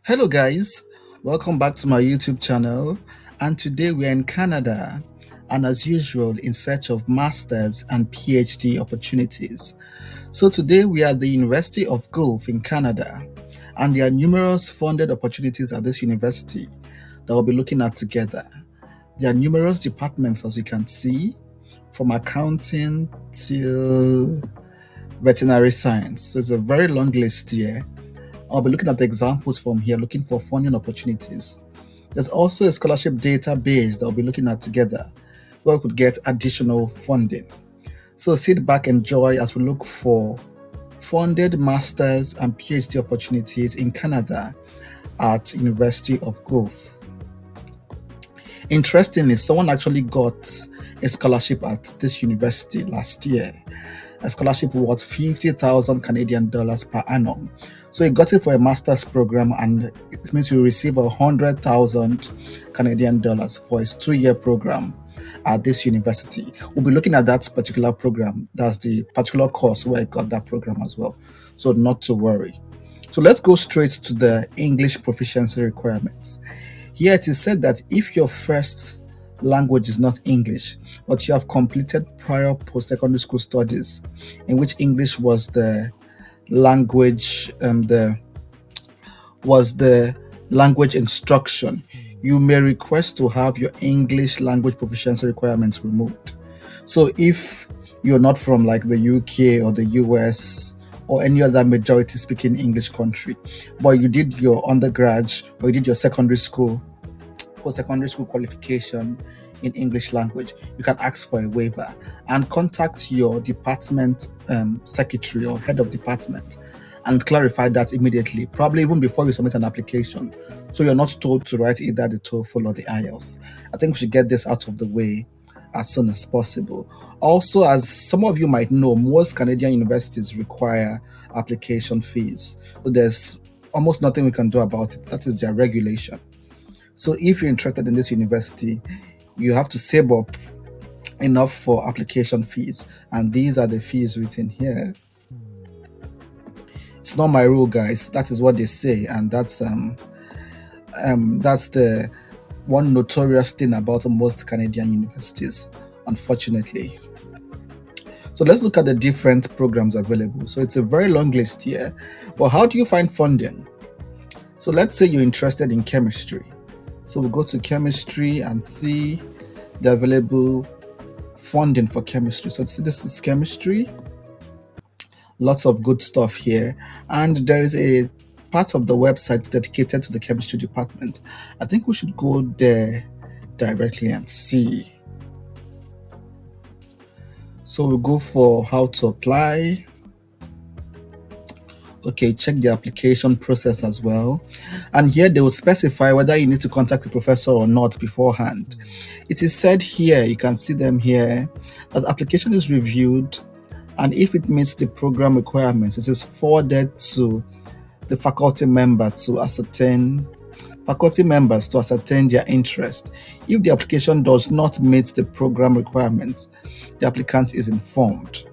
Hello, guys. Welcome back to my YouTube channel. And today we are in Canada, and as usual, in search of masters and PhD opportunities. So, today we are at the University of Guelph in Canada, and there are numerous funded opportunities at this university that we'll be looking at together. There are numerous departments, as you can see, from accounting till veterinary science. So, it's a very long list here. I'll be looking at the examples from here, looking for funding opportunities. There's also a scholarship database that we'll be looking at together where we could get additional funding. So sit back and enjoy as we look for funded masters and PhD opportunities in Canada at University of Guelph. Interestingly, someone actually got a scholarship at this university last year, a scholarship worth 50,000 Canadian dollars per annum. So he got it for a master's program, and it means you receive 100,000 Canadian dollars for his 2-year program at this university. We'll be looking at that particular program. That's the particular course where I got that program as well. So not to worry. So let's go straight to the English proficiency requirements. Here it is said that if your first language is not English, but you have completed prior post-secondary school studies in which English was the language, the language instruction, you may request to have your English language proficiency requirements removed. So if you're not from like the UK or the US or any other majority speaking English country, but you did your undergrad or you did your secondary school post-secondary school qualification in English language, you can ask for a waiver and contact your department secretary or head of department and clarify that immediately, probably even before you submit an application. So you're not told to write either the TOEFL or the IELTS. I think we should get this out of the way as soon as possible. Also, as some of you might know, most Canadian universities require application fees. So there's almost nothing we can do about it. That is their regulation. So if you're interested in this university, you have to save up enough for application fees. And these are the fees written here. It's not my rule, guys. That is what they say. And that's the one notorious thing about most Canadian universities, unfortunately. So let's look at the different programs available. So it's a very long list here. But how do you find funding? So let's say you're interested in chemistry. So we'll go to chemistry and see the available funding for chemistry. So this is chemistry. Lots of good stuff here. And there is a part of the website dedicated to the chemistry department. I think we should go there directly and see. So we'll go for how to apply. Okay, check the application process as well. And here they will specify whether you need to contact the professor or not beforehand. It is said here, you can see them here, that the application is reviewed, and if it meets the program requirements, it is forwarded to the faculty members to ascertain their interest. If the application does not meet the program requirements, the applicant is informed.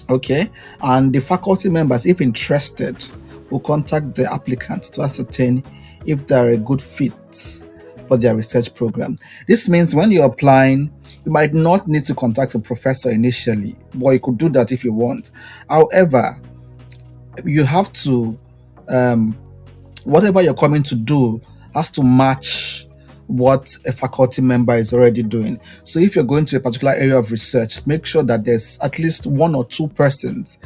Okay, and the faculty members, if interested, will contact the applicant to ascertain if they're a good fit for their research program. This means when you're applying, you might not need to contact a professor initially, but you could do that if you want. However, you have to, whatever you're coming to do has to match what a faculty member is already doing. So if you're going to a particular area of research, make sure that there's at least 1 or 2 persons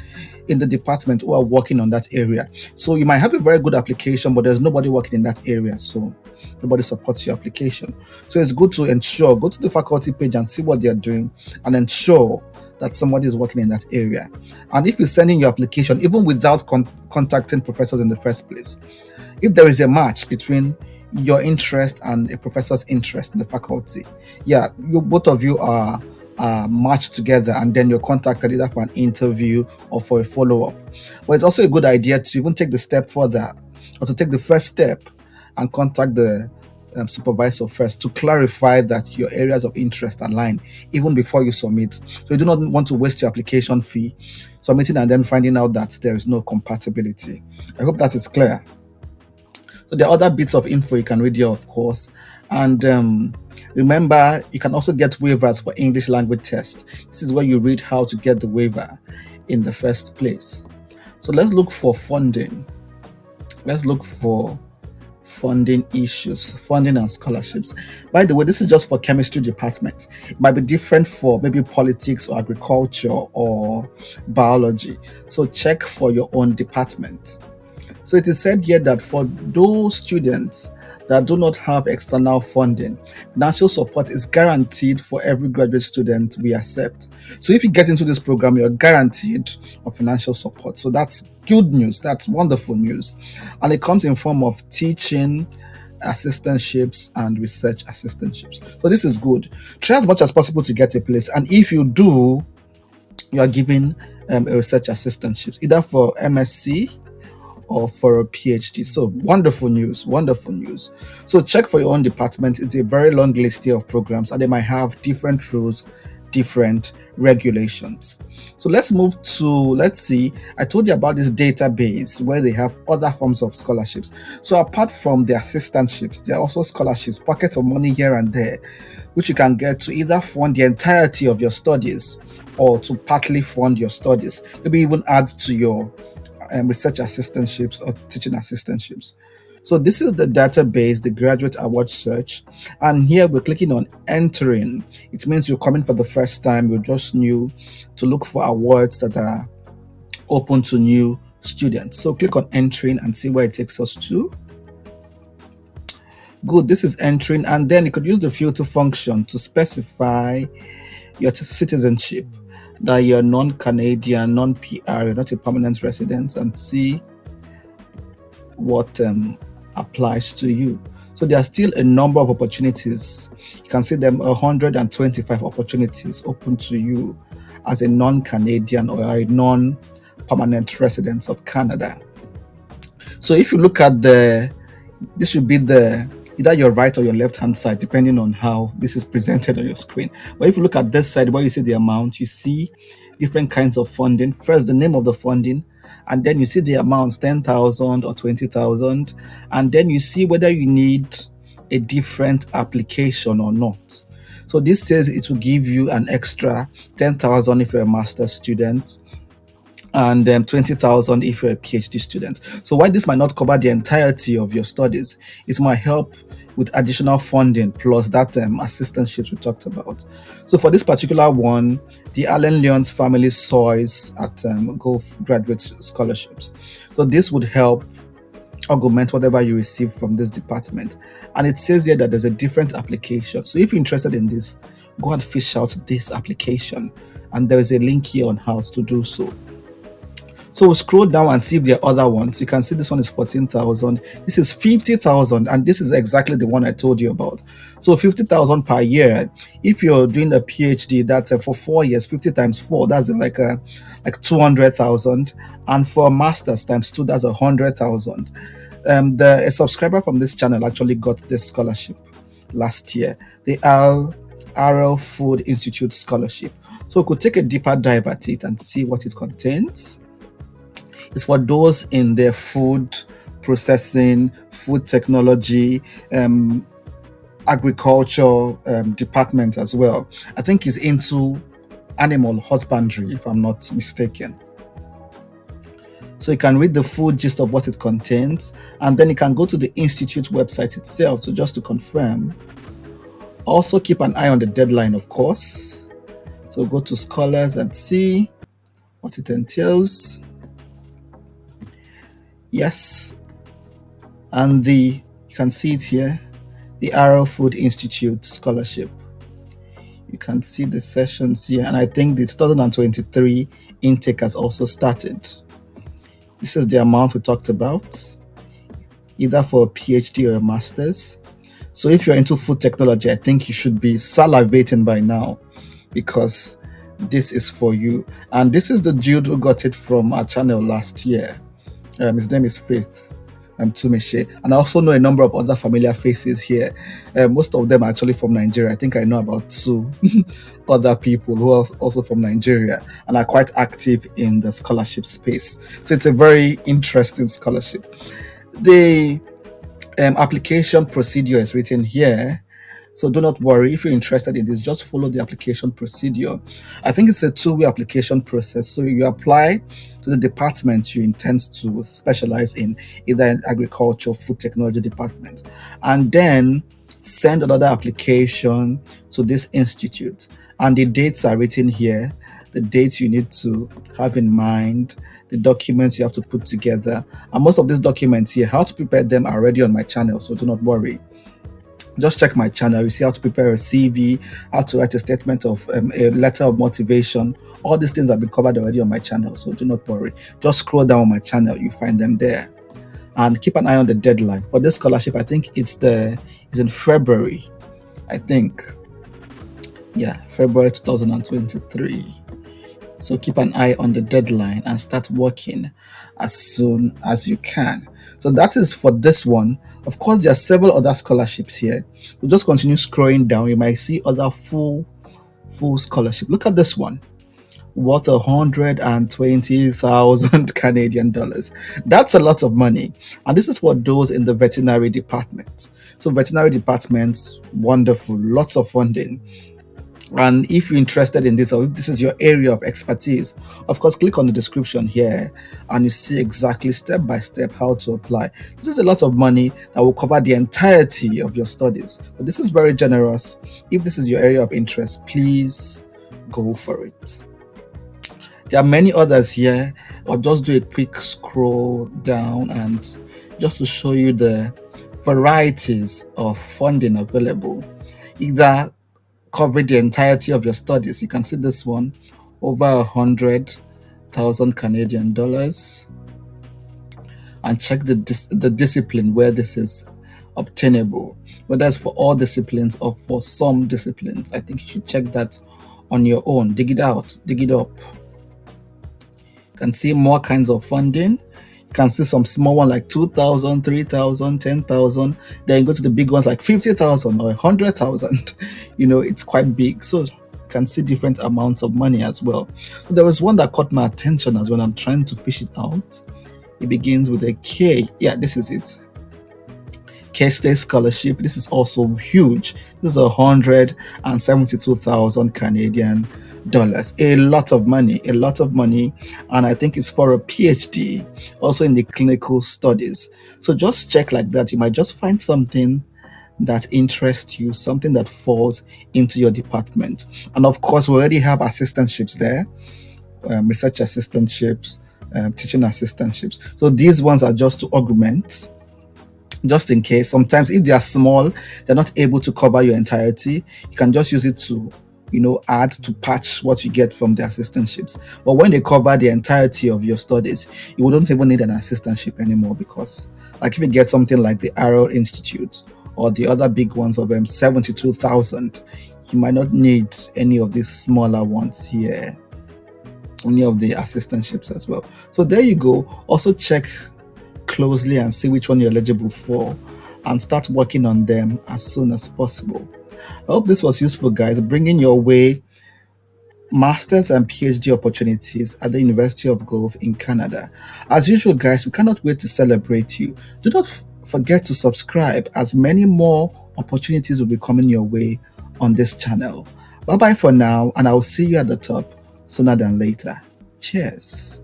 in the department who are working on that area. So you might have a very good application, but there's nobody working in that area, so nobody supports your application. So it's good to ensure, go to the faculty page and see what they're doing and ensure that somebody is working in that area. And if you're sending your application, even without contacting professors in the first place, if there is a match between your interest and a professor's interest in the faculty, both of you are matched together, and then you're contacted either for an interview or for a follow-up. But it's also a good idea to even take the step further, or to take the first step and contact the supervisor first to clarify that your areas of interest align even before you submit. So you do not want to waste your application fee submitting and then finding out that there is no compatibility. I hope that is clear. So there are other bits of info you can read here, of course. And remember, you can also get waivers for English language test. This is where you read how to get the waiver in the first place. So let's look for funding. Let's look for funding issues, funding and scholarships. By the way, this is just for chemistry department. It might be different for maybe politics or agriculture or biology. So check for your own department. So it is said here that for those students that do not have external funding, financial support is guaranteed for every graduate student we accept. So if you get into this program, you're guaranteed of financial support. So that's good news. That's wonderful news. And it comes in form of teaching assistantships and research assistantships. So this is good. Try as much as possible to get a place. And if you do, you are given a research assistantship, either for MSc or for a PhD. So wonderful news, wonderful news. So check for your own department. It's a very long list here of programs, and they might have different rules, different regulations. So let's move to, let's see, I told you about this database where they have other forms of scholarships. So apart from the assistantships, there are also scholarships, pockets of money here and there, which you can get to either fund the entirety of your studies or to partly fund your studies, maybe even add to your research assistantships or teaching assistantships. So this is the database, the graduate award search. And here we're clicking on entering. It means you're coming for the first time. You're just new to look for awards that are open to new students. So click on entering and see where it takes us to. Good, this is entering. And then you could use the filter function to specify your citizenship, that you're non-Canadian, non-PR, you're not a permanent resident, and see what applies to you. So there are still a number of opportunities. You can see them 125 opportunities open to you as a non-Canadian or a non-permanent resident of Canada. So if you look at this should be either your right or your left hand side, depending on how this is presented on your screen. But if you look at this side where you see the amount, you see different kinds of funding. First, the name of the funding, and then you see the amounts, 10,000 or 20,000, and then you see whether you need a different application or not. So this says it will give you an extra 10,000 if you're a master's student, and 20,000 if you're a PhD student. So while this might not cover the entirety of your studies, it might help with additional funding plus that assistantships we talked about. So for this particular one, the Allen Leon's family soils at Guelph graduate scholarships. So this would help augment whatever you receive from this department. And it says here that there's a different application. So if you're interested in this, go and fish out this application. And there is a link here on how to do so. So we'll scroll down and see if there are other ones. You can see this one is 14,000. This is 50,000, and this is exactly the one I told you about. So 50,000 per year. If you're doing a PhD, that's for 4 years. 50 times 4, that's like 200,000. And for a master's times 2, that's 100,000. A subscriber from this channel actually got this scholarship last year, the RL Food Institute Scholarship. So we could take a deeper dive at it and see what it contains. It's for those in the food processing, food technology, agriculture department as well. I think it's into animal husbandry, if I'm not mistaken. So you can read the full gist of what it contains, and then you can go to the institute website itself. So just to confirm, also keep an eye on the deadline, of course. So go to scholars and see what it entails. Yes, and you can see it here, the RL Food Institute Scholarship. You can see the sessions here, and I think the 2023 intake has also started. This is the amount we talked about, either for a PhD or a master's. So if you're into food technology, I think you should be salivating by now, because this is for you. And this is the dude who got it from our channel last year. His name is Faith Tumishe, and I also know a number of other familiar faces here. Most of them are actually from Nigeria. I think I know about 2 other people who are also from Nigeria and are quite active in the scholarship space. So it's a very interesting scholarship. The Application procedure is written here. So do not worry if you're interested in this, just follow the application procedure. I think it's a two-way application process. So you apply to the department you intend to specialize in, either in agriculture, food technology department, and then send another application to this institute. And the dates are written here, the dates you need to have in mind, the documents you have to put together. And most of these documents here, how to prepare them are already on my channel, so do not worry. Just check my channel. You see how to prepare a CV, how to write a statement of a letter of motivation. All these things have been covered already on my channel, so do not worry. Just scroll down on my channel, you find them there. And keep an eye on the deadline for this scholarship. I think it's in February. I think, yeah, February 2023. So keep an eye on the deadline and start working as soon as you can. So that is for this one. Of course, there are several other scholarships here. We'll just continue scrolling down. You might see other full scholarship. Look at this one. What, 120,000 Canadian dollars. That's a lot of money. And this is for those in the veterinary department. So veterinary departments, wonderful, lots of funding. And if you're interested in this, or if this is your area of expertise, of course, click on the description here and you see exactly step by step how to apply. This is a lot of money that will cover the entirety of your studies. But this is very generous. If this is your area of interest, please go for it. There are many others here. I'll just do a quick scroll down and just to show you the varieties of funding available. Either cover the entirety of your studies. You can see this one, over 100,000 Canadian dollars, and check the discipline where this is obtainable, whether it's for all disciplines or for some disciplines. I think you should check that on your own. Dig it out, dig it up. You can see more kinds of funding. You can see some small one like 2,000, 3,000, 10,000. Then you go to the big ones like 50,000 or 100,000. You know, it's quite big. So you can see different amounts of money as well. So there was one that caught my attention as when I'm trying to fish it out. It begins with a K. Yeah, this is it. K-State scholarship. This is also huge. This is 172,000 Canadian dollars. A lot of money, and I think it's for a PhD, also in the clinical studies. So just check like that. You might just find something that interests you, something that falls into your department. And of course, we already have assistantships there, research assistantships, teaching assistantships. So these ones are just to augment, just in case. Sometimes if they are small, they're not able to cover your entirety. You can just use it to, add to patch what you get from the assistantships. But when they cover the entirety of your studies, you wouldn't even need an assistantship anymore, because like if you get something like the Arrow Institute or the other big ones of 72,000, you might not need any of these smaller ones here, any of the assistantships as well. So there you go. Also check closely and see which one you're eligible for and start working on them as soon as possible. I hope this was useful, guys, bringing your way master's and PhD opportunities at the University of Guelph in Canada. As usual, guys, we cannot wait to celebrate you. Do not forget to subscribe, as many more opportunities will be coming your way on this channel. Bye bye for now, and I will see you at the top sooner than later. Cheers.